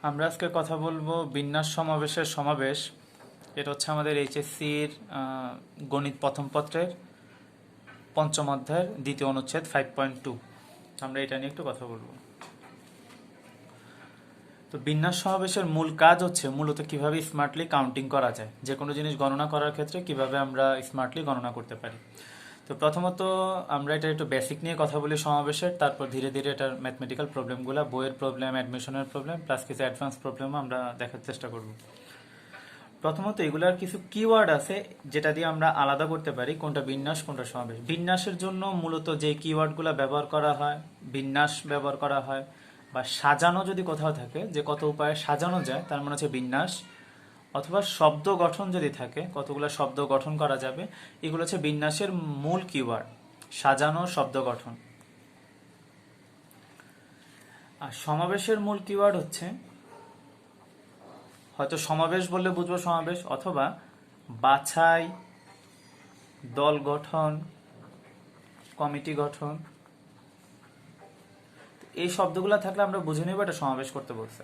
আমরা আজকে কথা বলবো বিন্যাস সমাবেশের সমাবেশ। এটা হচ্ছে আমাদের এইচএসসির গণিত প্রথম পত্রের পঞ্চম অধ্যায়ের দ্বিতীয় অনুচ্ছেদ 5.2। আমরা এটা নিয়ে একটু কথা বলবো। তো বিন্যাস সমাবেশের মূল কাজ হচ্ছে মূলত কিভাবে স্মার্টলি কাউন্টিং করা যায়, যে কোনো জিনিস গণনা করার ক্ষেত্রে কিভাবে আমরা স্মার্টলি গণনা করতে পারি। তো প্রথমত আমরা এটা একটু বেসিক নিয়ে কথা বলি সমাবেশের, তারপর ধীরে ধীরে এটার ম্যাথমেটিক্যাল প্রবলেমগুলো, বইয়ের প্রবলেম, অ্যাডমিশনের প্রবলেম প্লাস কিছু অ্যাডভান্স প্রবলেমও আমরা দেখার চেষ্টা করব। প্রথমত এগুলার কিছু কিওয়ার্ড আছে যেটা দিয়ে আমরা আলাদা করতে পারি কোনটা বিন্যাস কোনটা সমাবেশ। বিন্যাসের জন্য মূলত যে কিওয়ার্ডগুলো ব্যবহার করা হয়, বিন্যাস ব্যবহার করা হয়, বা সাজানো যদি কোথাও থাকে যে কত উপায়ে সাজানো যায় তার মানে হচ্ছে বিন্যাস, অথবা শব্দ গঠন যদি থাকে কতগুলো শব্দ গঠন করা যাবে, এগুলো হচ্ছে বিন্যাসের মূল কিওয়ার্ড, সাজানো, শব্দ গঠন। আর সমাবেশের মূল কিওয়ার্ড হচ্ছে, হয়তো সমাবেশ বললে বুঝবো সমাবেশ, অথবা বাছাই, দল গঠন, কমিটি গঠন। এই শব্দগুলো থাকলে আমরা বুঝে নেব এটা সমাবেশ করতে বলছে।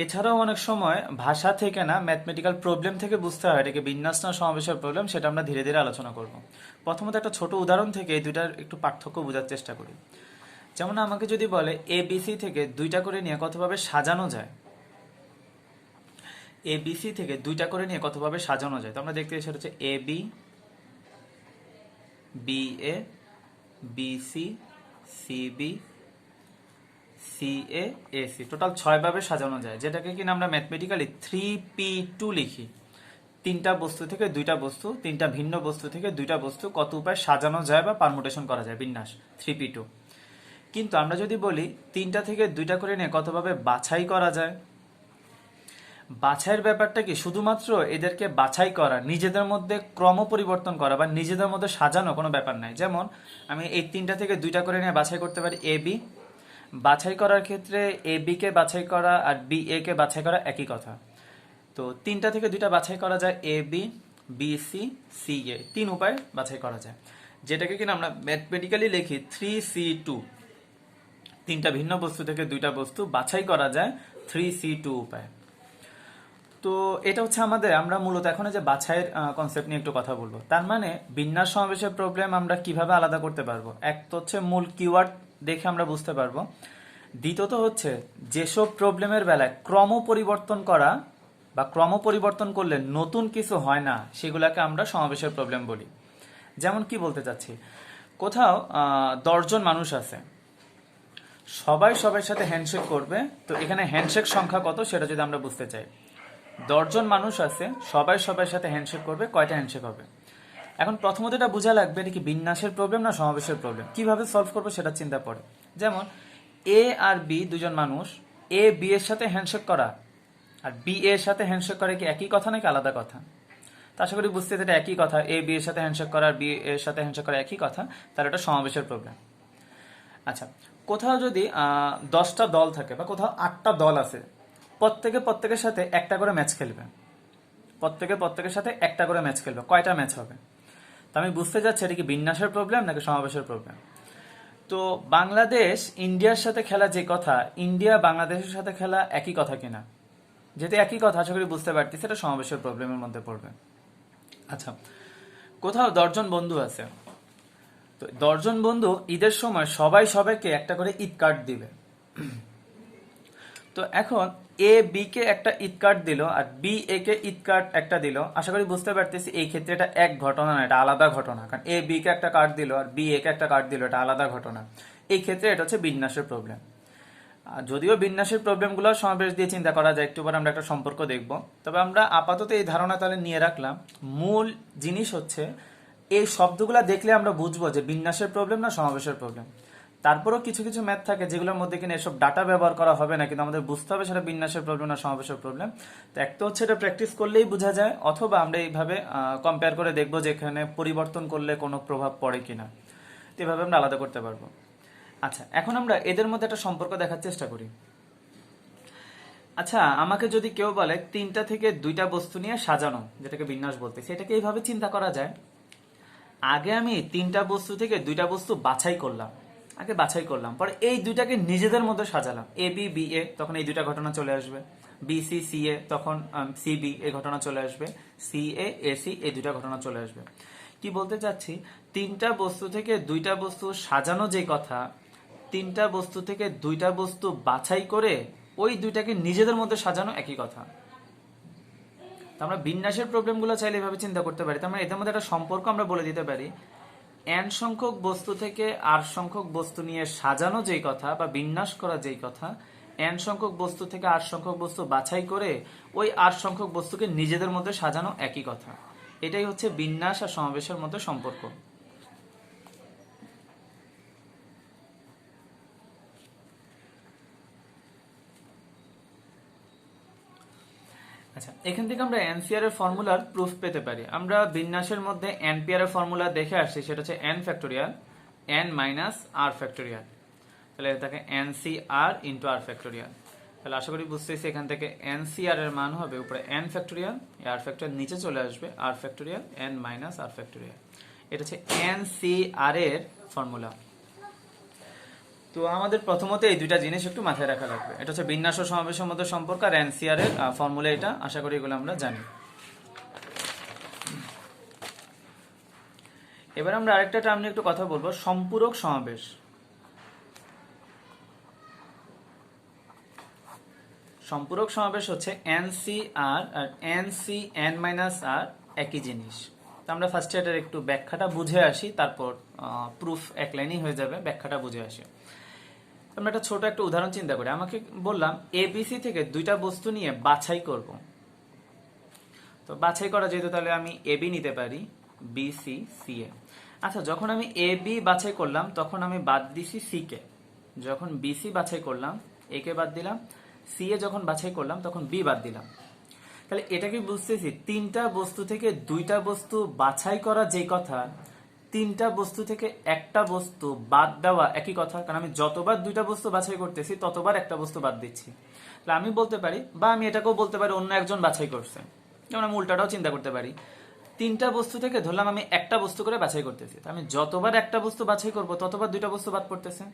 এছাড়াও অনেক সময় ভাষা থেকে না ম্যাথমেটিক্যাল প্রবলেম থেকে বুঝতে হয় এটাকে বিন্যাস না সমাবেশের প্রবলেম, সেটা আমরা ধীরে ধীরে আলোচনা করব। প্রথমত একটা ছোট উদাহরণ থেকে এই দুইটার একটু পার্থক্য বোঝার চেষ্টা করি। যেমন আমাকে যদি বলে ABC থেকে দুইটা করে নিয়ে কতভাবে সাজানো যায়, ABC থেকে দুইটা করে নিয়ে কতভাবে সাজানো যায়, তো আমরা দেখতে সেটা হচ্ছে AB, BA, BC, CB, CA, AC, total 6 ভাবে সাজানো যায়, যেটাকে কিনা আমরা ম্যাথমেটিক্যালি 3P2 লিখি। তিনটা বস্তু থেকে দুইটা বস্তু, তিনটা ভিন্ন বস্তু থেকে দুইটা বস্তু কত উপায় সাজানো যায় বা পারমুটেশন করা যায়, বিন্যাস 3P2। কিন্তু আমরা যদি বলি তিনটা থেকে দুইটা করে নিয়ে কতভাবে বাছাই করা যায়, বাছাইয়ের ব্যাপারটা কি শুধুমাত্র এদেরকে বাছাই করা, নিজেদের মধ্যে ক্রম পরিবর্তন করা বা নিজেদের মধ্যে সাজানো কোনো ব্যাপার নাই। যেমন আমি এই তিনটা থেকে দুইটা করে নিয়ে বাছাই করতে পারি AB, বাছাই করার ক্ষেত্রে AB কে বাছাই করা আর BA কে বাছাই করা একই কথা। তো তিনটা থেকে দুইটা বাছাই করা যায় AB, BC, CA, তিন উপায় বাছাই করা যায়, যেটাকে কিনা আমরা ম্যাথমেটিক্যালি লিখি 3C2। তিনটা ভিন্ন বস্তু থেকে দুইটা বস্তু বাছাই করা যায় 3C2 উপায়। তো এটা হচ্ছে আমাদের, আমরা মূলত এখন যে বাছাইয়ের কনসেপ্ট নিয়ে একটু কথা বলবো। তার মানে বিন্যাস সমাবেশের প্রবলেম আমরা কিভাবে আলাদা করতে পারবো, এক তো হচ্ছে মূল কিওয়ার্ড দেখে আমরা বুঝতে পারবো, দ্বিতীয়ত হচ্ছে যেসব প্রবলেমের বেলায় ক্রম পরিবর্তন করা বা ক্রম পরিবর্তন করলে নতুন কিছু হয় না, সেগুলাকে আমরা সমাবেশের প্রবলেম বলি। যেমন কি বলতে চাচ্ছি, কোথাও 10 জন মানুষ আছে, সবাই সবার সাথে হ্যান্ডশেক করবে, তো এখানে হ্যান্ডশেক সংখ্যা কত সেটা যদি আমরা বুঝতে চাই, 10 জন মানুষ আছে, সবাই সবার সাথে হ্যান্ডশেক করবে, কয়টা হ্যান্ডশেক হবে। এখন প্রথমত এটা বোঝা লাগবে এটা কি বিন্যাসের প্রবলেম না সমাবেশের প্রবলেম, কিভাবে সলভ করবো সেটা চিন্তা পড়ে। যেমন A আর B দুজন মানুষ, A B এর সাথে হ্যান্ডশেক করা আর B এর সাথে হ্যান্ডশেক করা কি একই কথা নাকি আলাদা কথা? তা আশা করি বুঝতে এটা একই কথা, A B এর সাথে হ্যান্ডশেক করা আর B এর সাথে হ্যান্ডশেক করা একই কথা, তাহলে এটা সমাবেশের প্রবলেম। আচ্ছা, কোথাও যদি 10টা দল থাকে বা কোথাও 8টা দল আছে, প্রত্যেকের সাথে একটা করে ম্যাচ খেলবে, প্রত্যেকের সাথে একটা করে ম্যাচ খেলবে, কয়টা ম্যাচ হবে? তো আমি বুঝতে যাচ্ছি এটা কি বিন্যাসের প্রবলেম নাকি সমাবেশের প্রবলেম। তো বাংলাদেশ ইন্ডিয়ার সাথে খেলা যে কথা, ইন্ডিয়া বাংলাদেশের সাথে খেলা একই কথা কিনা, যেহেতু একই কথা আশা করি বুঝতে পারতেছি এটা সমাবেশের প্রবলেমের মধ্যে পড়বে। আচ্ছা, কোথাও 10 জন বন্ধু আছে, তো 10 জন বন্ধু ঈদের সময় সবাই সবাইকে একটা করে ঈদ কার্ড দিবে। তো এখন A B কে একটা ঈদ কার্ড দিল আর B A K Eid card একটা দিল, আশা করি বুঝতে পারতেছি এই ক্ষেত্রে এটা এক ঘটনা না, এটা আলাদা ঘটনা, কারণ A B কে একটা কার্ড দিল আর B A কে একটা কার্ড দিল, এটা আলাদা ঘটনা। এই ক্ষেত্রে এটা হচ্ছে বিন্যাসের প্রবলেম। যদিও বিন্যাসের প্রবলেমগুলো সমাবেশ দিয়ে চিন্তা করা যায়, একটু পরে আমরা একটা সম্পর্ক দেখব, তবে আমরা আপাতত এই ধারণা তাহলে নিয়ে রাখলাম। মূল জিনিস হচ্ছে এই শব্দগুলা দেখলে আমরা বুঝবো যে বিন্যাসের প্রবলেম না সমাবেশের প্রবলেম। তারপরও কিছু কিছু ম্যাথ থাকে যেগুলোর মধ্যে কিনা এসব ডাটা ব্যবহার করা হবে না, কিন্তু আমাদের বুঝতে হবে সেটা বিন্যাসের প্রবলেম না সমাবেশের প্রবলেম। তো একটা হচ্ছে এটা প্র্যাকটিস করলেই বোঝা যায়, অথবা আমরা এইভাবে কম্পেয়ার করে দেখবো যে এখানে পরিবর্তন করলে কোনো প্রভাব পড়ে কিনা, তো এভাবে আমরা আলাদা করতে পারবো। আচ্ছা, এখন আমরা এদের মধ্যে একটা সম্পর্ক দেখার চেষ্টা করি। আচ্ছা, আমাকে যদি কেউ বলে তিনটা থেকে দুইটা বস্তু নিয়ে সাজানো, যেটাকে বিন্যাস বলতেছি, এটাকে এইভাবে চিন্তা করা যায়, আগে আমি তিনটা বস্তু থেকে দুইটা বস্তু বাছাই করলাম, আগে বাছাই করলাম, পরে এই দুইটাকে নিজেদের মধ্যে সাজালাম, এ বি বি এ, তখন এই দুইটা ঘটনা চলে আসবে। বি সি সি এ, তখন সি বি এই ঘটনা চলে আসবে। সি এ সি এই দুইটা ঘটনা চলে আসবে। কি বলতে চাচ্ছি, তিনটা বস্তু থেকে দুইটা বস্তু সাজানো যে কথা, তিনটা বস্তু থেকে দুইটা বস্তু বাছাই করে ওই দুইটাকে নিজেদের মধ্যে সাজানো একই কথা। আমরা বিন্যাসের প্রবলেমগুলো চাইলে এভাবে চিন্তা করতে পারি। তার মানে এদের মধ্যে একটা সম্পর্ক আমরা বলে দিতে পারি, এন সংখ্যক বস্তু থেকে আর সংখ্যক বস্তু নিয়ে সাজানো যেই কথা বা বিন্যাস করা যেই কথা, এন সংখ্যক বস্তু থেকে আর সংখ্যক বস্তু বাছাই করে ওই আর সংখ্যক বস্তুকে নিজেদের মধ্যে সাজানো একই কথা। এটাই হচ্ছে বিন্যাস আর সমাবেশের মধ্যে সম্পর্ক। আচ্ছা, এখান থেকে আমরা এনসিআর এর ফর্মুলার প্রুফ পেতে পারি। আমরা বিন্যাসের মধ্যে এনপিআর এর ফর্মুলা দেখে আসছি, সেটা হচ্ছে N factorial N minus r factorial, তাহলে এটাকে এনসিআর ইন্টু আর ফ্যাক্টোরিয়াল। তাহলে আশা করি বুঝতেছি এখান থেকে এনসিআর এর মান হবে উপরে এন ফ্যাক্টোরিয়াল, আর ফ্যাক্টোরিয়াল নিচে চলে আসবে r factorial N minus r factorial. এটা হচ্ছে এনসিআর এর ফর্মুলা। তো আমাদের প্রথমত এই দুইটা জিনিস একটু মাথায় রাখা লাগবে। এটা হচ্ছে বিন্যাস ও সমাবেশের মধ্যে সম্পর্ক, আর এনসিআর এর ফর্মুলা এটা। আশা করি এগুলো আমরা জানি। এবার আমরা আরেকটা টার্ম নিয়ে একটু কথা বলবো, সম্পূরক সমাবেশ। সম্পূরক সমাবেশ হচ্ছে এনসিআর আর এনসি এন মাইনাস আর একই জিনিস। তো আমরা ফার্স্টে এটার একটু ব্যাখ্যাটা বুঝে আসি, তারপর প্রুফ এক লাইনই হয়ে যাবে, ব্যাখ্যাটা বুঝে আসি। আমরা একটা ছোট একটা উদাহরণ চিন্তা করি। আমাকে বললাম এবিসি থেকে দুইটা বস্তু নিয়ে বাছাই করব। তো বাছাই করা যেহেতু, তাহলে আমি এবি নিতে পারি, বিসি সি এ। আচ্ছা, যখন আমি এ বি বাছাই করলাম তখন আমি বাদ দিছি সি কে। যখন বিসি বাছাই করলাম এ কে বাদ দিলাম, সি এ যখন বাছাই করলাম তখন বি বাদ দিলাম। তাহলে এটাকে বুঝতেছি, তিনটা বস্তু থেকে দুইটা বস্তু বাছাই করা যে কথা, তিনটা বস্তু থেকে একটা বস্তু বাদ দেওয়া একই কথা। কারণ আমি যতবার দুইটা বস্তু বাছাই করতেছি ততবার একটা বস্তু বাদ দিচ্ছি। তাহলে আমি বলতে পারি, বা আমি এটাকেও বলতে পারি অন্য একজন বাছাই করছে, যেমন আমি উল্টাটাও চিন্তা করতে পারি। তিনটা বস্তু থেকে ধরলাম আমি একটা বস্তু করে বাছাই করতেছি, আমি যতবার একটা বস্তু বাছাই করব ততবার দুইটা বস্তু বাদ পড়তেছে।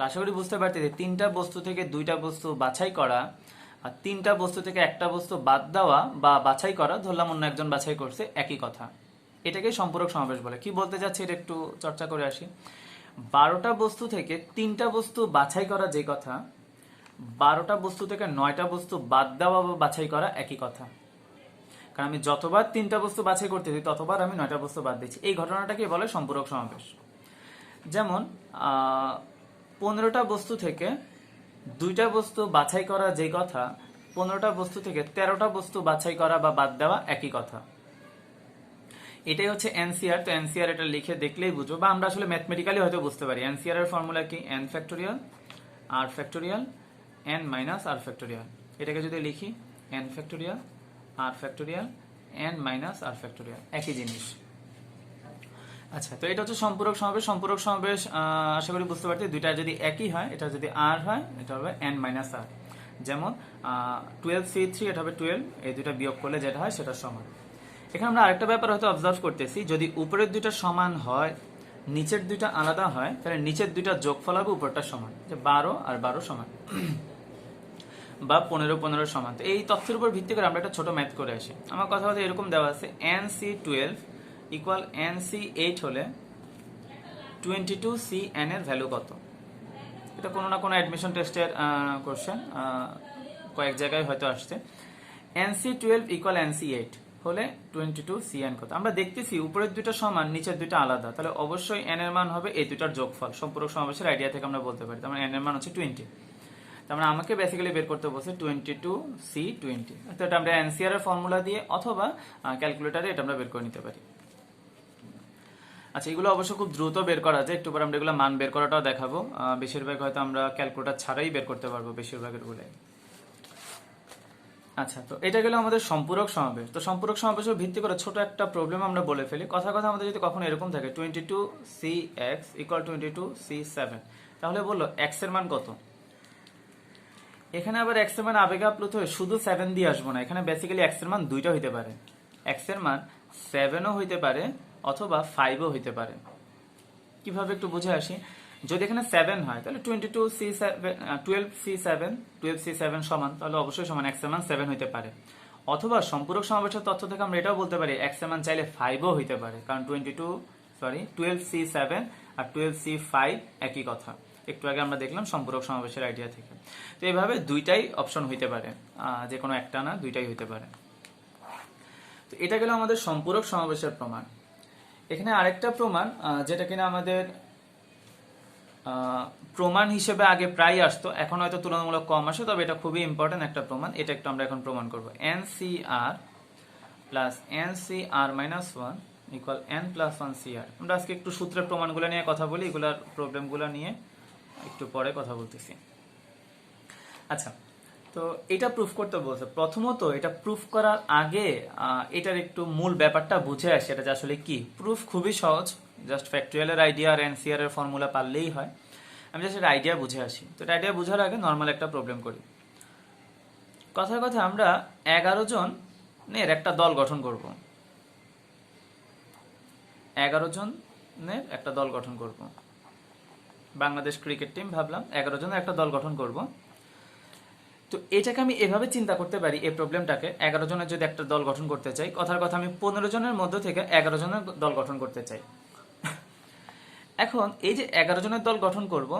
আশা করি বুঝতে পারতেছি, তিনটা বস্তু থেকে দুইটা বস্তু বাছাই করা আর তিনটা বস্তু থেকে একটা বস্তু বাদ দেওয়া বা বাছাই করা, ধরলাম অন্য একজন বাছাই করছে, একই কথা। এটাকেই সম্পূরক সমাবেশ বলে। কি বলতে যাচ্ছি এটা একটু চর্চা করে আসি। 12টা বস্তু থেকে 3টা বস্তু বাছাই করা যে কথা, 12টা বস্তু থেকে 9টা বস্তু বাদ দেওয়া বা বাছাই করা একই কথা। কারণ আমি যতবার 3টা বস্তু বাছাই করতেছি ততবার আমি 9টা বস্তু বাদ দিচ্ছি। এই ঘটনাটাকে বলে সম্পূরক সমাবেশ। যেমন 15টা বস্তু থেকে 2টা বস্তু বাছাই করা যে কথা, 15টা বস্তু থেকে 13টা বস্তু বাছাই করা বা বাদ দেওয়া একই কথা। এটাই হচ্ছে এনসিআর। তো এনসিআর এটা লিখে দেখলেই বুঝবো, বা আমরা আসলে ম্যাথমেটিক্যালি হয়তো বুঝতে পারি। এনসিআর এর ফর্মুলা কি? N factorial r factorial N minus r factorial. এটাকে যদি লিখি N factorial r factorial N minus r factorial, একই জিনিস। আচ্ছা, তো এটা হচ্ছে সম্পূরক সমাবেশ। সম্পূরক সমাবেশ আশা করি বুঝতে পারছি। দুইটা যদি একই হয়, এটা যদি আর হয় এটা হবে এন মাইনাস আর। যেমন 12C3 এটা হবে 12, এই দুইটা বিয়োগ করলে যেটা হয় সেটা সমান। এখানে আমরা আরেকটা ব্যাপার হয়তো অবজার্ভ করতেছি, যদি উপরের দুইটা সমান হয় নিচের দুইটা আলাদা হয়, তাহলে নিচের দুইটা যোগফল হবে উপরটা সমান, যে 12 আর 12 সমান বা 15 সমান। তো এই তথ্যের উপর ভিত্তি করে আমরা একটা ছোট ম্যাথ করে আসি। আমার কথা হচ্ছে এরকম দেওয়া আছে, NC12 ইকুয়াল NC8 হলে 22CN এর ভ্যালু কত? এটা কোনো না কোনো অ্যাডমিশন টেস্টের কোশ্চেন, কয়েক জায়গায় হয়তো আসছে। NC12 ইকুয়াল NC8 হলে 22CN কত? আমরা দেখতেছি উপরের দুইটা সমান নিচের দুইটা আলাদা, তাহলে অবশ্যই n এর মান হবে এই দুইটার যোগফল। সম্পূরক সমাবেশের আইডিয়া থেকে আমরা বলতে পারি, তার মানে n এর মান হচ্ছে 20। তার মানে আমাকে বেসিক্যালি বের করতে বলছে 22C20। তো এটা আমরা এনসিআর এর ফর্মুলা দিয়ে অথবা ক্যালকুলেটরে এটা আমরা বের করে নিতে পারি। আচ্ছা, এগুলো অবশ্য খুব দ্রুত বের করা যায়। একটু পর আমরা এগুলো মান বের করাটাও দেখাবো। বেশিরভাগ হয়তো আমরা ক্যালকুলেটর ছাড়াই বের করতে পারবো বেশিরভাগের গুলো। আচ্ছা, তো এটা গেল আমাদের সম্পূরক সমাবেশ। তো সম্পূরক সমাবেশের ভিত্তি করে ছোট একটা প্রবলেম আমরা বলে ফেলি। কথা আমাদের যদি কখনো এরকম থাকে 22CX ইকুয়াল 22C7, তাহলে বললো x এর মান কত? এখানে আবার x এর মান আবেগে আপ্লুত হয়ে শুধু 7 দিয়ে আসবো না, এখানে বেসিক্যালি x এর মান দুইটা হইতে পারে। x এর মান 7ও হইতে পারে অথবা 5ও হইতে পারে। কিভাবে একটু বুঝে আসি। যদি এখানে 7 হয় তাহলে 12c7 সমান, তাহলে অবশ্যই সমান, x এর মান 7 হইতে পারে। অথবা সম্পূরক সমাবেশের তথ্য থেকে আমরা এটাও বলতে পারি x এর মান চাইলে 5ও হইতে পারে, কারণ 12c7 আর 12c5 একই কথা। একটু আগে আমরা দেখলাম সম্পূরক সমাবেশের আইডিয়া থেকে। তো এইভাবে দুইটাই অপশন হইতে পারে, যে কোনো একটা না, দুইটাই হইতে পারে। তো এটা গেল আমাদের সম্পূরক সমাবেশের প্রমাণ। এখানে আরেকটা প্রমাণ যেটা কিনা আমাদের প্রমাণ হিসেবে আগে প্রায় আসতো, এখন হয়তো তুলনামূলক কম আসে, তবে এটা খুবই ইম্পর্টেন্ট একটা প্রমাণ। এটা একটু আমরা এখন প্রমাণ করব। NCR plus NCR minus 1 equal N plus 1 CR। আমরা আজকে একটু সূত্রের প্রমাণগুলো নিয়ে কথা বলি, এগুলার প্রবলেমগুলো নিয়ে একটু পরে কথা বলতেছি। আচ্ছা, তো এটা প্রুফ করতে বলছে। প্রথমত এটা প্রুফ করার আগে এটার একটু মূল ব্যাপারটা বুঝে আসে, এটা যে আসলে কি। প্রুফ খুবই সহজ, জাস্ট ফ্যাক্টরিয়ালের আইডিয়া আর এনসিআর এর ফর্মুলা পারলেই হয়। আমি জাস্ট এটা আইডিয়া বুঝে আসি। তো এটা আইডিয়া বুঝার আগে নর্মাল একটা প্রবলেম করি। কথার কথা আমরা 11 জনের একটা দল গঠন করব। 11 জনের একটা দল গঠন করব। বাংলাদেশ ক্রিকেট টিম ভাবলাম 11 জনের একটা দল গঠন করব। তো এটাকে আমি এভাবে চিন্তা করতে পারি, এই প্রবলেমটাকে 11 জনের যদি একটা দল গঠন করতে চাই, কথার কথা আমি 15 জনের মধ্য থেকে 11 জনের দল গঠন করতে চাই। এখন এই যে 11 জনের দল গঠন করব,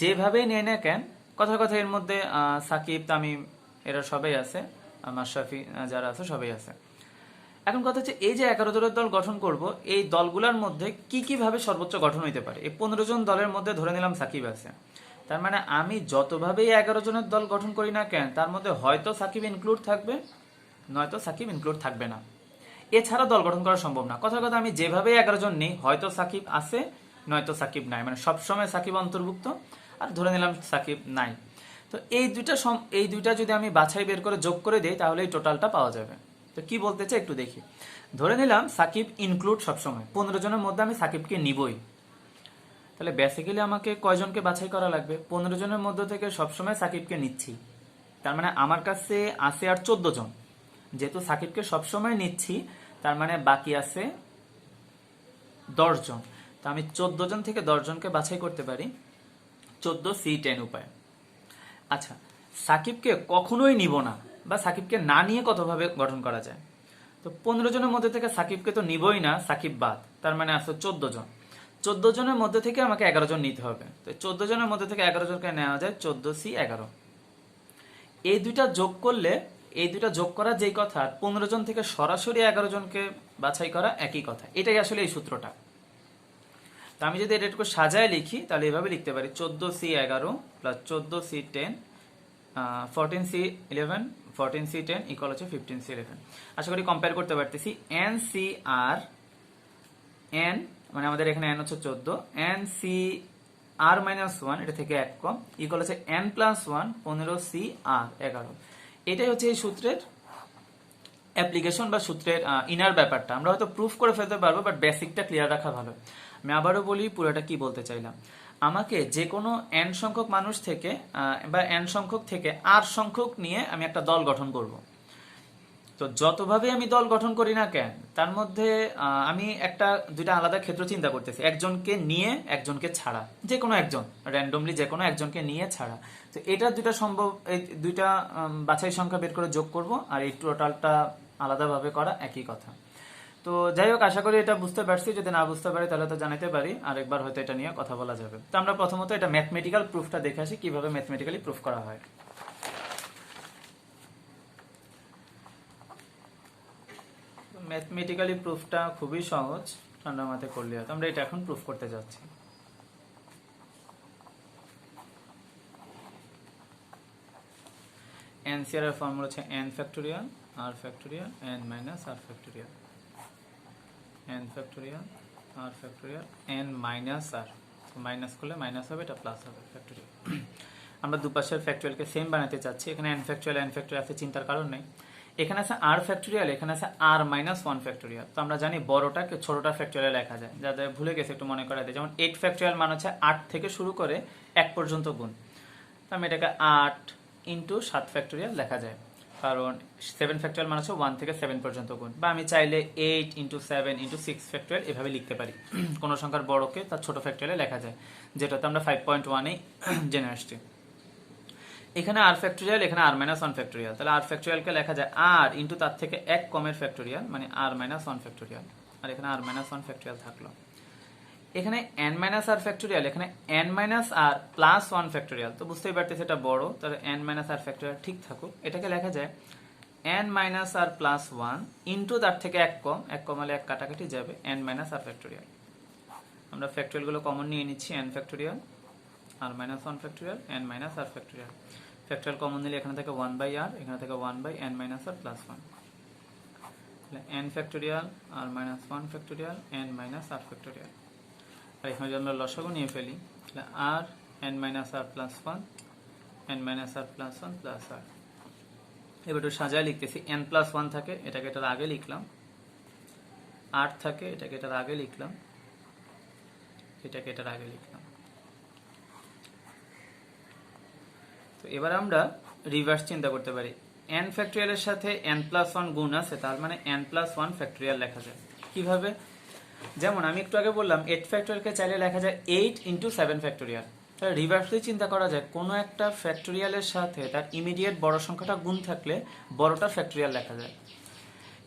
যেভাবে নিয়ে না কেন, কথার কথা এর মধ্যে সাকিব, তামিম এরা সবাই আছে, মাশরাফি যারা আছে সবাই আছে। এখন কথা হচ্ছে এই যে 11 জনের দল গঠন করব, এই দলগুলোর মধ্যে কি কি ভাবে সর্বোচ্চ গঠন হইতে পারে। এই 15 জন দলের মধ্যে ধরে নিলাম সাকিব আছে, তার মানে আমি যতভাবেই 11 জনের দল গঠন করি না কেন, তার মধ্যে হয়তো সাকিব ইনক্লুড থাকবে, নয়তো সাকিব ইনক্লুড থাকবে না। এছাড়া দল গঠন করা সম্ভব না। কথার কথা আমি যেভাবে 11 জন নেই, হয়তো সাকিব আছে নয়তো সাকিব নাই, মানে সবসময় সাকিব অন্তর্ভুক্ত, আর ধরে নিলাম সাকিব নাই। তো এই দুইটা যদি আমি বাছাই বের করে যোগ করে দিই, তাহলে এই টোটালটা পাওয়া যাবে। তো কি বলতে চাই একটু দেখি। ধরে নিলাম সাকিব ইনক্লুড সবসময়, 15 জনের মধ্যে আমি সাকিবকে নিবই। তাহলে বেসিক্যালি আমাকে কয়জনকে বাছাই করা লাগবে? 15 জনের মধ্যে থেকে সবসময় সাকিবকে নিচ্ছি, তার মানে আমার কাছে আছে আর 14 জন। যেহেতু সাকিবকে সবসময় নিচ্ছি, তার মানে বাকি আছে 10 জন। তো আমি 14 জন থেকে 10 জনকে বাছাই করতে পারি 14C10 উপায়। আচ্ছা, সাকিবকে কখনোই নিব না, বা সাকিবকে না নিয়ে কতভাবে গঠন করা যায়। তো 15 জনের মধ্যে থেকে সাকিবকে তো নিবই না, সাকিব বাদ, তার মানে আছে 14 জন। 14 জনের মধ্যে থেকে আমাকে 11 জন নিতে হবে। তো 14 জনের মধ্যে থেকে 11 জনকে নেওয়া যায় 14C11। এই দুইটা যোগ করলে, এই দুইটা যোগ করা যেই কথা, 15 জন থেকে সরাসরি 11 জনকে বাছাই করা একই কথা। এটাই আসলে এই সূত্রটা। তো আমি যদি এটা একটু সাজায় লিখি, তাহলে এভাবে লিখতে পারি 14C11 plus 14C10 14C11 14C10 equal হচ্ছে 15C11। আশা করি কম্পেয়ার করতে পারতেছি। NCR N মানে আমাদের এখানে N হচ্ছে 14, NCR মাইনাস 1 এটা থেকে 1 কম ইকুয়াল হচ্ছে N প্লাস 1 15CR 11। এটাই হচ্ছে এই সূত্রের অ্যাপ্লিকেশন বা সূত্রের ইনার ব্যাপারটা। আমরা হয়তো প্রুফ করে ফেলতে পারবো, বাট বেসিকটা ক্লিয়ার রাখা ভালো। আমি আবারও বলি পুরোটা কি বলতে চাইলাম। আমাকে যে কোনো n সংখ্যক মানুষ থেকে বা n সংখ্যক থেকে r সংখ্যক নিয়ে আমি একটা দল গঠন করব। তো যতভাবে আমি দল গঠন করি না কেন, তার মধ্যে আমি দুইটা আলাদা ক্ষেত্র চিন্তা করতেছি, একজনকে নিয়ে একজনকে ছাড়া, যে কোনো একজন র্যান্ডমলি যে কোনো একজনকে নিয়ে ছাড়া। তো এটা দুইটা সম্ভব, এই দুইটা বাছাই সংখ্যা বের করে যোগ করব, আর এই টোটালটা আলাদাভাবে করা একই কথা। তো যাই হোক, আশা করি এটা বুঝতে পারছি। যদি না বুঝতে পারি তাহলে তো জানাতে পারি, আরেকবার হয়তো এটা নিয়ে কথা বলা যাবে। তো আমরা প্রথমত এটা ম্যাথমেটিক্যাল প্রুফটা দেখে আসি, কিভাবে ম্যাথমেটিক্যালি প্রুফ করা হয়। ম্যাথমেটিক্যালি প্রুফটা খুবই সহজ, ঠান্ডা মাথায় করলে হয়। আমরা এটা এখন প্রুফ করতে যাচ্ছি। NCR এর ফর্মুলা হচ্ছে n factorial r factorial n minus r factorial, n factorial r factorial n minus r। Minus করলে মাইনাস হবে, এটা প্লাস হবে ফ্যাক্টোরিয়াল। আমরা দুপাশের ফ্যাক্টোরিয়ালকে সেম বানাতে চাচ্ছি। এখানে n ফ্যাক্টোরিয়াল আছে, চিন্তার কারণ নেই। এখানে আছে r ফ্যাক্টোরিয়াল, এখানে আছে r মাইনাস 1 ফ্যাক্টোরিয়াল। তো আমরা জানি বড়টাকে ছোটটা ফ্যাক্টোরিয়াল লেখা যায়, যাদের ভুলে গেছে একটু মনে করা দেয়। যেমন 8 ফ্যাক্টোরিয়াল মান হচ্ছে 8 থেকে শুরু করে 1 পর্যন্ত গুণ। তো আমি এটাকে 8 ইন্টু 7 ফ্যাক্টোরিয়াল লেখা যায়। কারণ 7 ফ্যাক্টরিয়াল মানে হচ্ছে 1 থেকে 7 পর্যন্ত গুণ, বা আমি চাইলে 8 ইন্টু 7 ইন্টু 6 ফ্যাক্টরিয়াল এভাবে লিখতে পারি। কোনো সংখ্যার বড়কে তার ছোট ফ্যাক্টরিয়ালে লেখা যায়, যেটাতে আমরা 5.1 এ জেনে আসছি। এখানে আর ফ্যাক্টরিয়াল, এখানে আর মাইনাস 1 ফ্যাক্টরিয়াল, তাহলে আর ফ্যাক্টরিয়ালকে লেখা যায় আর ইন্টু তার থেকে এক কমের ফ্যাক্টরিয়াল, মানে আর মাইনাস 1 ফ্যাক্টরিয়াল। আর এখানে আর মাইনাস 1 ফ্যাক্টরিয়াল থাকলো। এখানে n মাইনাস আর ফ্যাক্টরিয়াল, এখানে n minus r plus 1 factorial, তো বুঝতেই পারতেছি এটা বড়, তাহলে n মাইনাস আর ফ্যাক্টরিয়াল ঠিক থাকুক। এটাকে লেখা যায় n minus r plus 1 into তার থেকে এক কমালে এক কাটাকাটি যাবে n মাইনাস আর ফ্যাক্টরিয়াল। আমরা ফ্যাক্টরিয়ালগুলো কমন নিয়ে নিচ্ছি, n factorial, r minus 1 factorial, n minus r factorial. Factorial common নিলে এখানে থেকে 1 বাই আর, এখানে থেকে 1 by n minus r plus 1, তাহলে n factorial r minus 1 factorial n minus r factorial. আর এখানে যদি আমরা লসাগু নিয়ে ফেলি, তাহলে r n minus r plus 1 n minus r plus 1 plus r. এবার একটু সাজায় লিখতেছি, n প্লাস 1 থাকে, এটাকে এটার আগে লিখলাম, আর থাকে, এটাকে এটার আগে লিখলাম, এটাকে এটার আগে লিখলাম। তো এবার আমরা রিভার্স চিন্তা করতে পারি, n ফ্যাক্টরিয়ালের সাথে n প্লাস 1 গুণ আছে, তার মানে n প্লাস 1 ফ্যাক্টরিয়াল লেখা যায়। কিভাবে? যেমন আমি একটু আগে বললাম 8 ফ্যাক্টরিয়ালকে চাইলে লেখা যায় 8 ইন্টু 7 ফ্যাক্টরিয়াল। তাহলে রিভার্সলি চিন্তা করা যায়, কোনো একটা ফ্যাক্টরিয়ালের সাথে তার ইমিডিয়েট বড় সংখ্যাটা গুণ থাকলে বড়টার ফ্যাক্টরিয়াল লেখা যায়।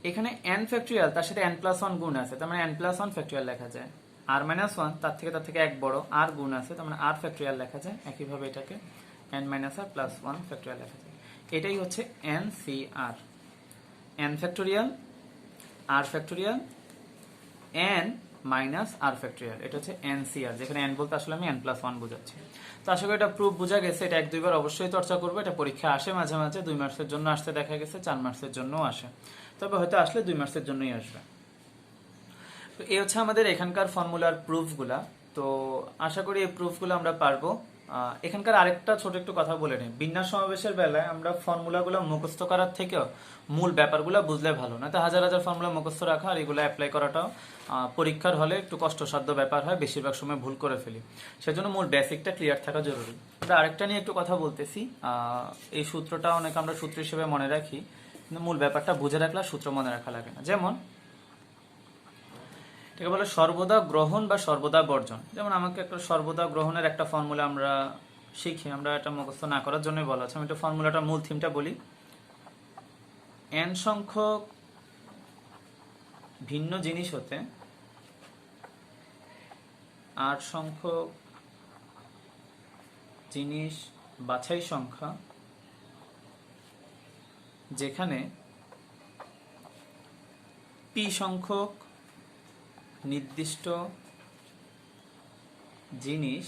এখানে n ফ্যাক্টরিয়াল, তার সাথে n প্লাস 1 গুণ আছে, তার মানে n প্লাস 1 ফ্যাক্টরিয়াল লেখা যায়। আর মাইনাস 1, তার থেকে এক বড় আর গুণ আছে, তার মানে আর ফ্যাক্টরিয়াল লেখা যায়। একইভাবে এটাকে n minus r plus 1 factorial লেখা যায়। এটাই হচ্ছে NCR, n ফ্যাক্টরিয়াল, আর factorial, n minus r factorial, এটা হচ্ছে NCR, যেখানে n বলতে আসলে আমি n প্লাস 1 বোঝাচ্ছি। তো আশা করি এটা প্রুফ বোঝা গেছে। এটা 1-2 বার অবশ্যই চর্চা করবো। এটা পরীক্ষা আসে মাঝে মাঝে, 2 মার্কসের জন্য আসতে দেখা গেছে, 4 মার্কসের জন্যও আসে, তবে হয়তো আসলে 2 মার্কসের জন্যই আসবে। তো এই হচ্ছে আমাদের এখানকার ফর্মুলার প্রুফগুলা। তো আশা করি এই প্রুফগুলো আমরা পারবো। এখানকার আরেকটা ছোট একটু কথা বলে নিই, বিন্যাস সমাবেশের বেলায় আমরা ফর্মুলাগুলো মুখস্থ করার থেকেও মূল ব্যাপারগুলো বুঝলে ভালো, না তো হাজার হাজার ফর্মুলা মুখস্থ রাখা আর এগুলো অ্যাপ্লাই করাটাও পরীক্ষার হলে একটু কষ্টসাধ্য ব্যাপার হয়, বেশিরভাগ সময় ভুল করে ফেলি। সেজন্য মূল বেসিকটা ক্লিয়ার থাকা জরুরি। আমরা আরেকটা নিয়ে একটু কথা বলতেছি, এই সূত্রটা অনেক আমরা সূত্র হিসেবে মনে রাখি, কিন্তু মূল ব্যাপারটা বুঝে রাখলে সূত্র মনে রাখা লাগে না। যেমন এটাকে বলে সর্বদা গ্রহণ বা সর্বদা বর্জন। যেমন আমাকে একটা সর্বদা গ্রহণের একটা ফর্মুলা আমরা শিখি, আমরা এটা মুখস্থ না করার জন্যই বলা আছে। আমি একটা ফর্মুলাটা মূল থিমটা বলি, n সংখ্যক ভিন্ন জিনিস হতে 8 সংখ্যক জিনিস বাছাই সংখ্যা, যেখানে p সংখ্যক নির্দিষ্ট জিনিস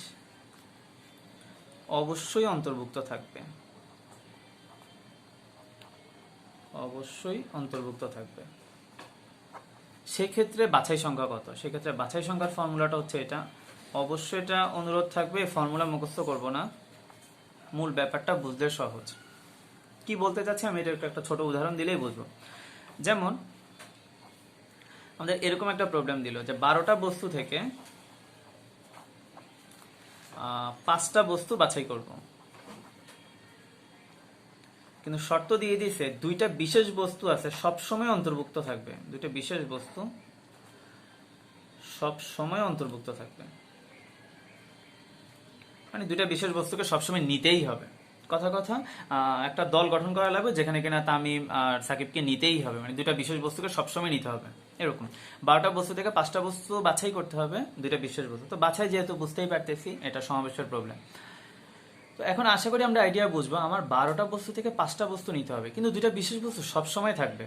অবশ্যই অন্তর্ভুক্ত থাকবে, অবশ্যই অন্তর্ভুক্ত থাকবে। সেক্ষেত্রে বাছাই সংখ্যা কত? সেক্ষেত্রে বাছাই সংখ্যার ফর্মুলাটা হচ্ছে এটা। অবশ্যই এটা অনুরোধ থাকবে, ফর্মুলা মুখস্থ করব না, মূল ব্যাপারটা বুঝলে সহজ। কি বলতে চাচ্ছি আমি এটা একটা ছোট উদাহরণ দিলেই বুঝবো। যেমন আমাদের এরকম একটা প্রবলেম দিল যে 12টা বস্তু থেকে 5টা বস্তু বাছাই করব, কিন্তু শর্ত দিয়ে দিয়েছে 2টা বিশেষ বস্তু আছে সবসময় অন্তর্ভুক্ত থাকবে, 2টা বিশেষ বস্তু সবসময় অন্তর্ভুক্ত থাকবে, মানে 2টা বিশেষ বস্তুকে সবসময় নিতেই হবে। কথা একটা দল গঠন করা লাগবে যেখানে কিনা তামিম আর সাকিবকে নিতেই হবে, মানে 2টা বিশেষ বস্তুকে সবসময় নিতে হবে। এরকম 12টা বস্তু থেকে 5টা বস্তু বাছাই করতে হবে, 2টা বিশেষ বস্তু। তো বাছাই যেহেতু বুঝতেই পারতেছি, এটা সমাবেশের প্রবলেম। তো এখন আশা করি আমরা আইডিয়া বুঝবো, আমার 12টা বস্তু থেকে 5টা বস্তু নিতে হবে, কিন্তু 2টা বিশেষ বস্তু সবসময় থাকবে।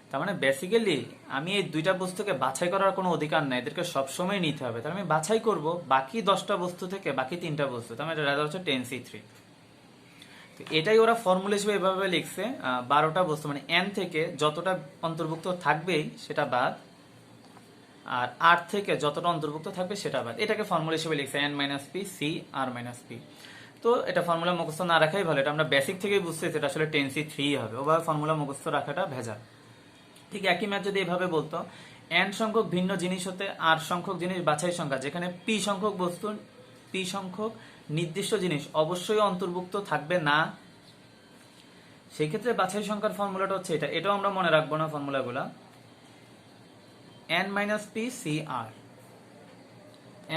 তার মানে বেসিক্যালি আমি এই 2টা বস্তুকে বাছাই করার কোনো অধিকার নাই, এদেরকে সবসময় নিতে হবে। তাহলে আমি বাছাই করব বাকি 10টা বস্তু থেকে বাকি 3টা বস্তু, তার মানে এটা রেজাল্ট হচ্ছে 10C3। তো এটাই ওরা ফর্মুলা হিসেবে এভাবে লিখছে, 12টা বস্তু মানে n থেকে যতটা অন্তর্ভুক্ত থাকবেই সেটা বাদ, আর r থেকে যতটা অন্তর্ভুক্ত থাকবে সেটা বাদ। এটাকে ফর্মুলা হিসেবে লিখছে n-p c r-p। তো এটা ফর্মুলা মুখস্থ না রাখাই ভালো, এটা আমরা বেসিক থেকেই বুঝতেছি এটা আসলে 10C3 হবে, ওভাবে ফর্মুলা মুখস্থ রাখাটা ভেজাল। ঠিক একই ম্যাথ যদি এভাবে বলতো, n সংখ্যক ভিন্ন জিনিস হতে r সংখ্যক জিনিস বাছাই সংখ্যা, যেখানে p সংখ্যক বস্তু p সংখ্যক নির্দিষ্ট জিনিস অবশ্যই অন্তর্ভুক্ত থাকবে না, সেই ক্ষেত্রে বাছাই সংখ্যার ফর্মুলাটা হচ্ছে এটা, এটাও আমরা মনে রাখবো না ফর্মুলাগুলা। n মাইনাস পি সি আর,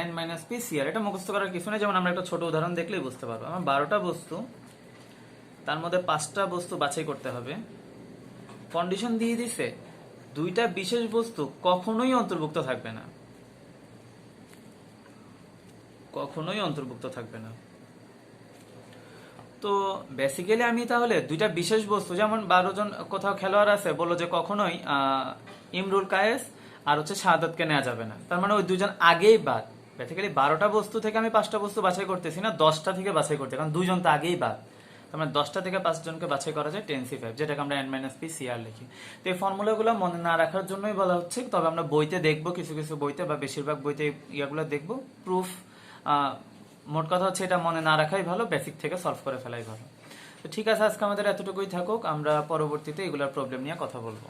n মাইনাস পি সি আর, এটা মুখস্থ করার কিছু নেই। যেমন আমরা একটা ছোট উদাহরণ দেখলেই বুঝতে পারবো। আমার 12টা বস্তু, তার মধ্যে 5টা বস্তু বাছাই করতে হবে। কন্ডিশন দিয়ে দিছে 2টা বিশেষ বস্তু কখনোই অন্তর্ভুক্ত থাকবে না, কখনোই অন্তর্ভুক্ত থাকবে না। তো বেসিক্যালি আমি তাহলে 2টা বিশেষ বস্তু, যেমন 12 জন কোথাও খেলোয়াড় আছে, বললো যে কখনোই ইমরুল কায়েস আর হচ্ছে শাহাদাতকে নেওয়া যাবে না, তার মানে ওই 2জন আগেই বাদ। বেসিক্যালি 12টা বস্তু থেকে আমি 5টা বস্তু বাছাই করতেছি না, 10টা থেকে বাছাই করতে, কারণ 2জন তো আগেই বাদ। তার মানে 10টা থেকে 5 জনকে বাছাই করা যায় 10c5, যেটাকে আমরা n মাইনাস পি সি আর লিখি। তো এই ফর্মুলাগুলো মনে না রাখার জন্যই বলা হচ্ছে। তবে আমরা বইতে দেখবো, কিছু কিছু বইতে বা বেশিরভাগ বইতে ইয়াগুলো দেখবো প্রুফ। মোট কথা হচ্ছে এটা মনে না রাখাই ভালো, বেসিক থেকে সলভ করে ফেলাই ভালো। তো ঠিক আছে, আজকে আমাদের এতটুকুই থাকুক, আমরা পরবর্তীতে এগুলোর প্রবলেম নিয়ে কথা বলবো।